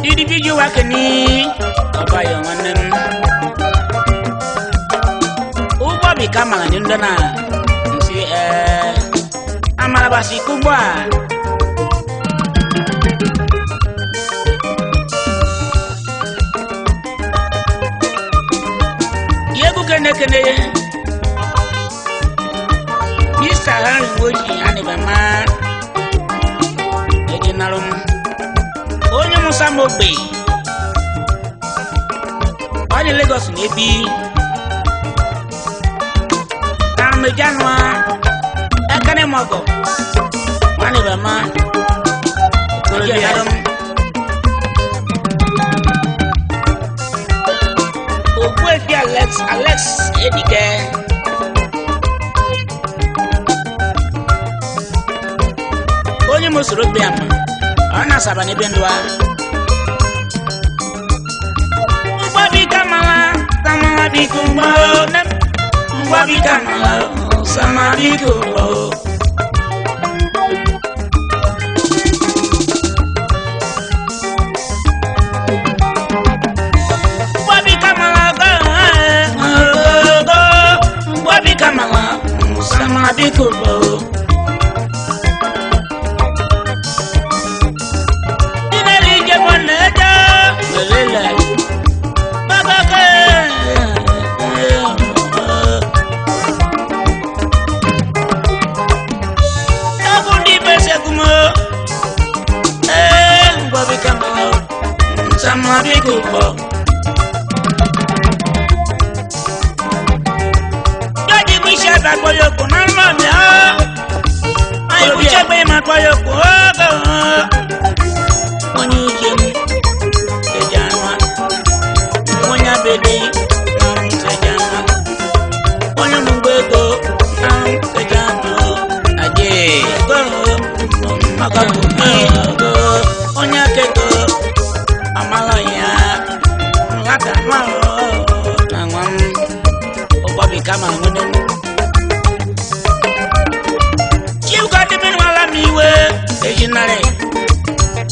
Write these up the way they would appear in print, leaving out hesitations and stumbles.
Didi video wakeni abayo manem ubo bikama nyundana nsi amara basi kubwa yegu kene Mr. Harry Woji anibama ejinarum onye musa mogbe wani Lagos nebi Armejanwa ekane mogo wani bama ejinarum ogwefi Alex edige onye musoro biama ana sabane bendwa Ngwabi kamala bikumbo Ngwabi kamala sama bikumbo Ngwabi kamala Ngwabi kamala sama bikumbo Jadi misha bakoyo kunalma mya ayo bichebe makoyo kuoga Oni jem sejanwa Monya bedi nam sejanwa Onya mbego nam sejanwa Aje go makabu go Onya keko amalaya laka malo nangwam obabi kama ngonen chiuka de men wala miwe ejinare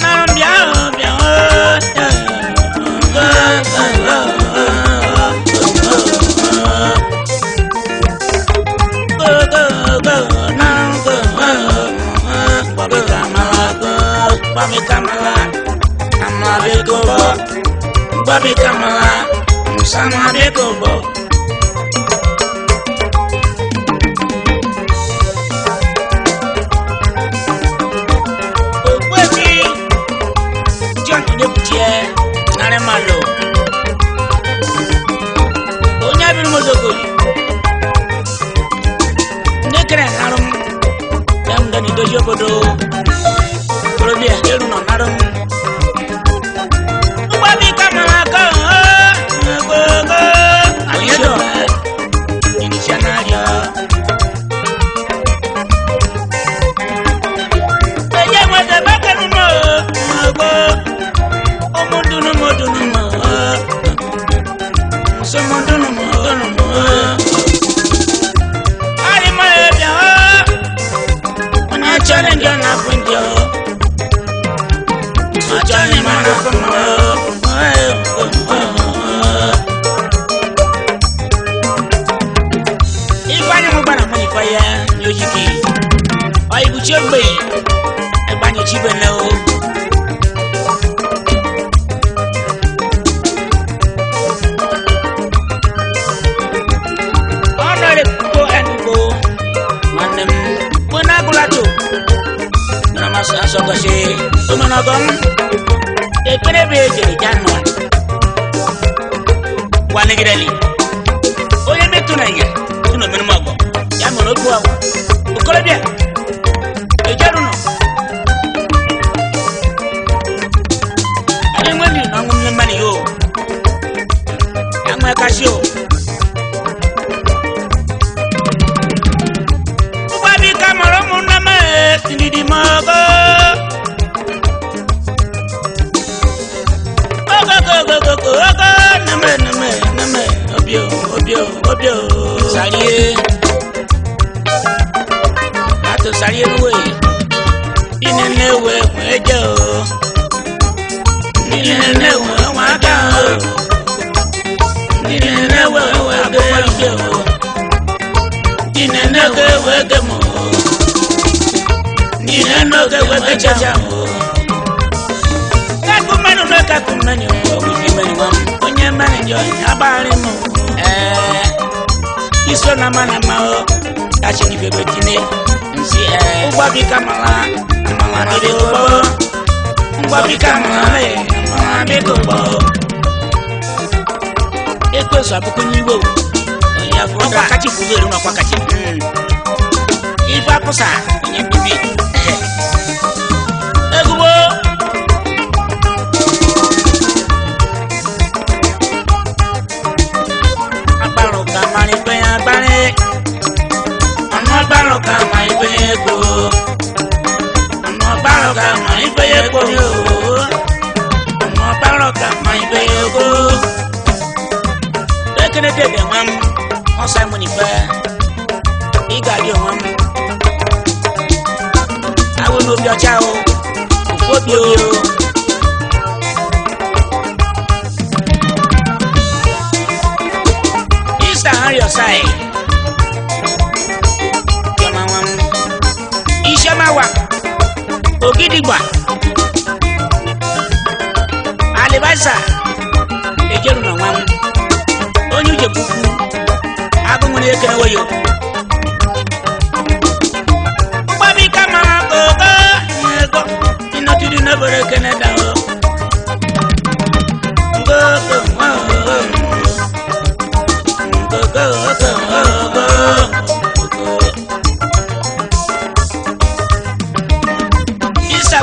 nambia bia Babi kamala Babi kamala sama bekobo Okwesi John Nebutie nare malo Onya biru mozoko Nekere narum Yamdani dojo bodo Probia yeru no narum Babi kamala ko Aliedo Inicianario Eye mwete bakenu mo Omundunu mo Somundunu mo Ali mo ebya Ona challenge na punjo Achane mando komo Ifanya mubana mani faya Yojiki Aibu chegbe Ebanyo chibe leo Honore kuko enugo Manem Muna gulato Muna masu asokose Umanagom Ekene beje janwa Wanegireli Oye metunanya Tuno menumago Ya mono kuwa Ukole bia Ejaru no Ale mweli nangu mlemani yo Yangu ya kasio Ubabi kamaro muname Sindidi mago Ato sari ewe. Inenewe wejo. Inenewe waka. Inenewe wejo. Inenewe wegemo. Inenewe wejo. Kakumenu no kakumenu. Wikimenu wam. Onye manager abari mo. Iso na mana mao. Kachi ni bebe tine. Nsi ugba bi kamala. Mama bebe go. Ugba bi kamala. Mama bebe go. Ekwe so abuko nyiwo. Onya fo ka kachi fuzo ru na kwa kachi. Ifa posa onye bibi. Egubo. Abaro kamani pe agbare. Abaro kamani pe ego. Abaro kamani pe ego. Abaro kamani pe ego. Ekene dede mam. Osa mo ni pe. Igadi won. Awo no bi ocha o. Obi o. On your side. Ishamawa Ogidigba Alibasa Ejeru na nwam Onye uje puku Agụnwere ekene woyo Mgbabi kama ogo Ego Inotiri nebere ekene da o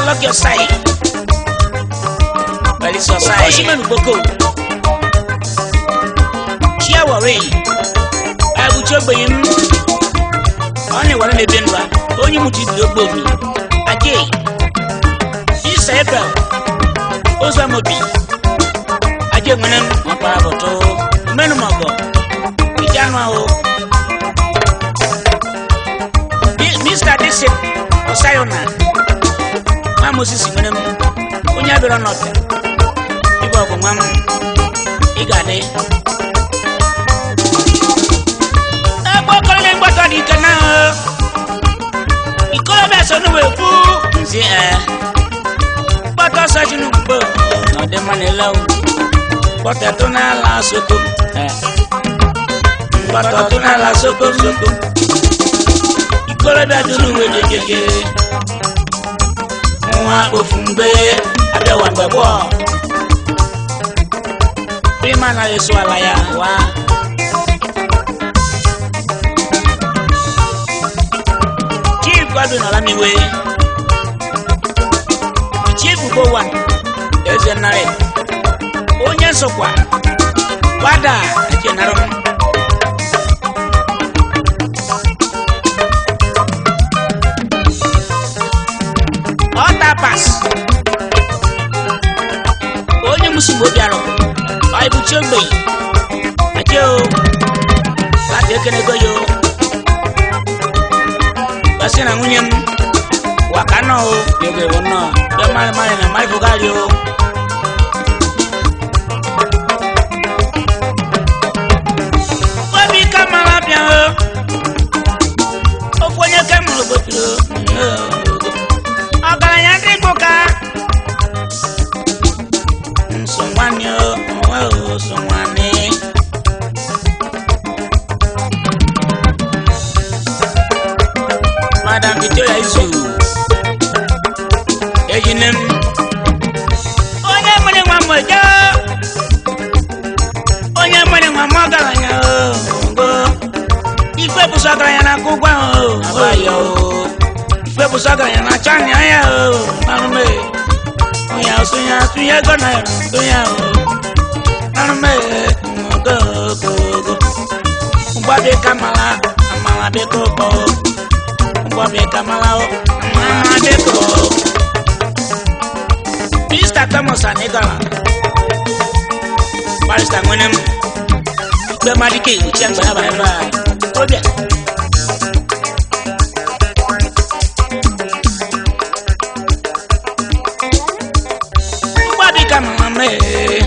Lock your side. Well, it's your side. Oshiman Boko. Chia worry. I will chop him. Only one in the Denver. Only much to your body. Again. This April. Osamobi. Again, my papa. Menumago. Pijano. Mr. Dixon. Osayona. Moses menem onya bero not ibo ko mam igade abo ko le ngbato di kana ikola be so no we fu nsi bato sa jinu gbo no de manela o bato to na la soko bato to na la soko ikola be jinu we jeje Mwa ofumbe abewa gbebo Prima na Yesu alaya wa Chief Godwin Olamiwe Chief Bowan Ezenare Onye sokwa Wada Ejenarom Pass. Onye musimbo biaro. Bible chombe. Ajo. Kade kene goyo. Basina ngunyem. Wakano yoge wono. Be male na mai fogalio. Wabi kamala biao. Ofonye kamulo botlo. Madam Victoria Isu Ejinem Onye mwene mwamoja Onye mwene mwamogalanya Ife busagalanya na kugwa Abayo Ife busagalanya na chani aya Malume Oya osunya tuye gona Tuya Malume Go Mbabe kamala Amala beko Mbabe kamala Amala beko Mr. Thomas Anegala Barista Mwenem Ikpe Madike Uchiang Baba okorobịa mgbabika mama mee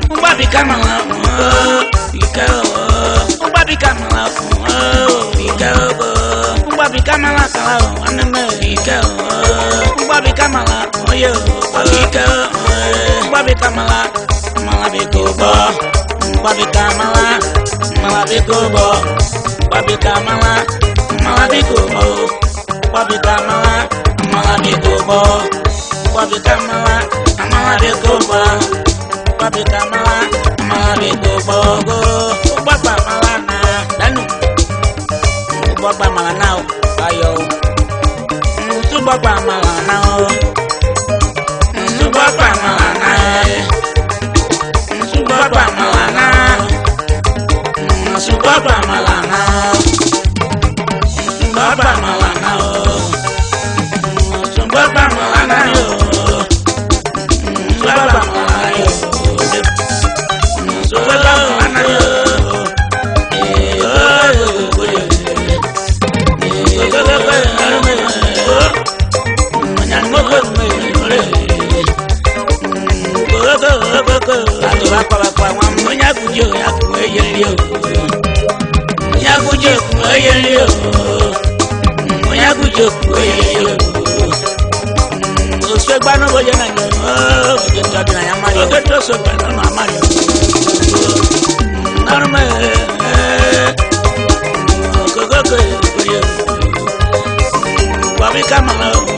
mgbabika mama ike mgbabika mama ike mgbabika mama kala nwanne m ike mgbabika mama oye ike mgbabika mama mama biko bo mgbabika mama mama biko bo mgbabika mama mama biko bo mgbabika mama mama biko bo mgbabika mama mama biko bo mgbabika mama mama biko bo mgbabika mama na danu mgbabika mama na ayo mgbabika mama na mgbabika mama na mgbabika mama na mgbabika mama na mgbabika mama na mgbabika mama na yo mgbabika mama yo mgbabika mama yo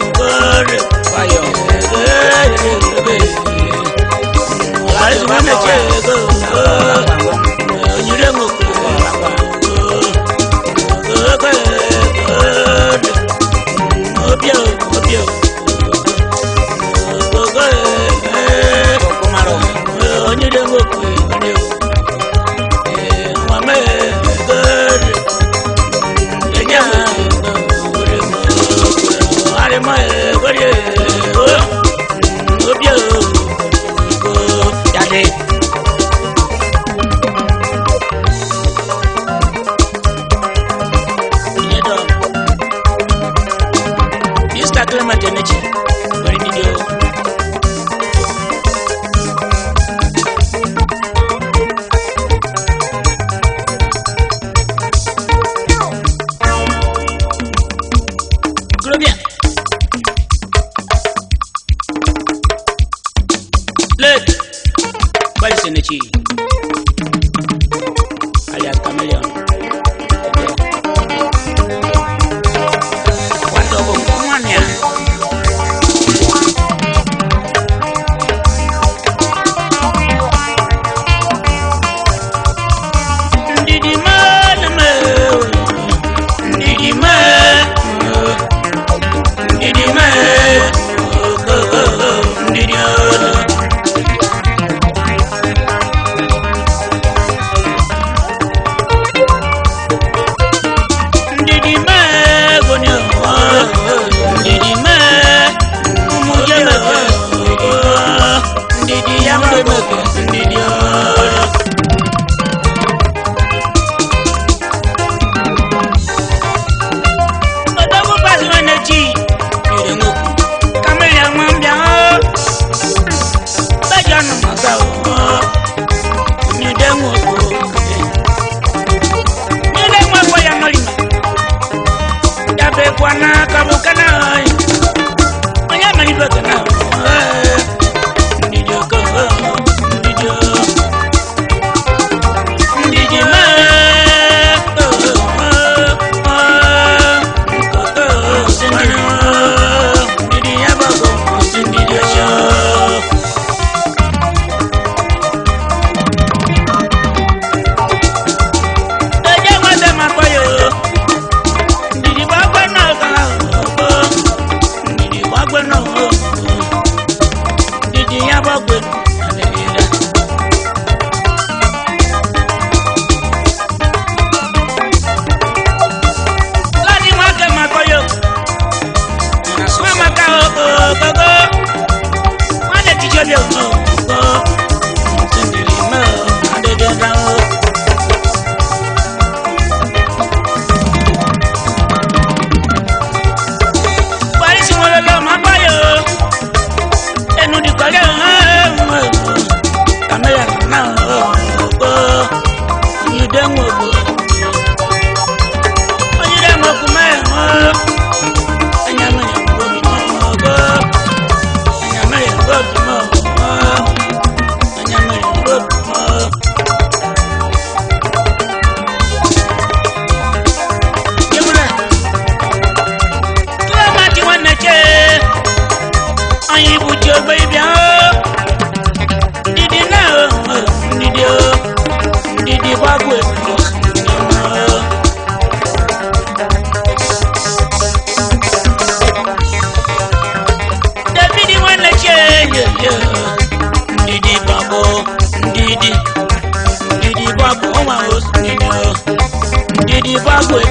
bagwe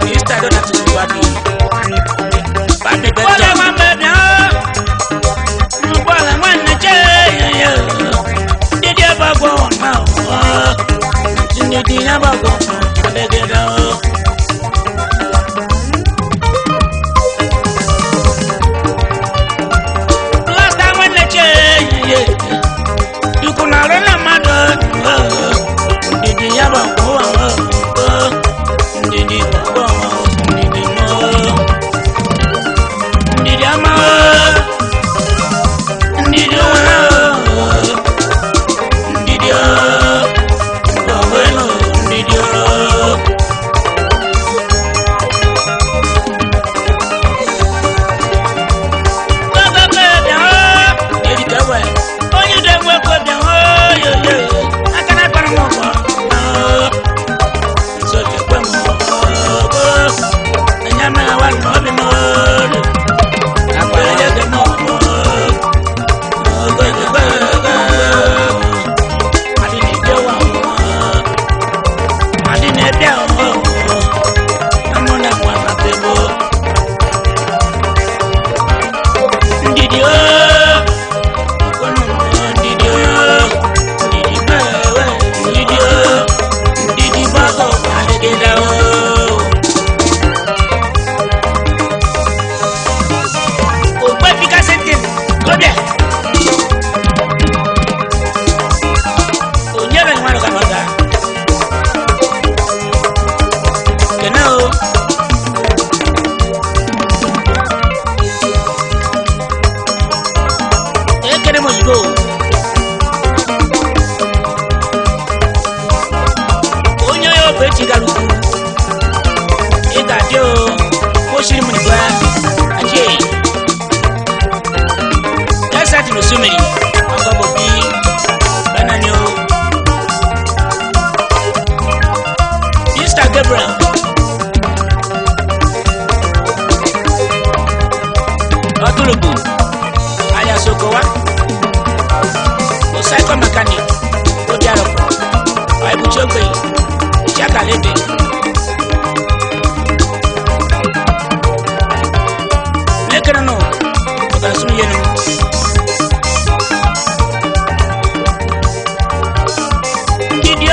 Mr. Donatus Wadi Bade Beto Wala Mambebia Wala Manache Didi Abago now Didi Abago Adegeda You can not run a mother. Did you have a Did you Did you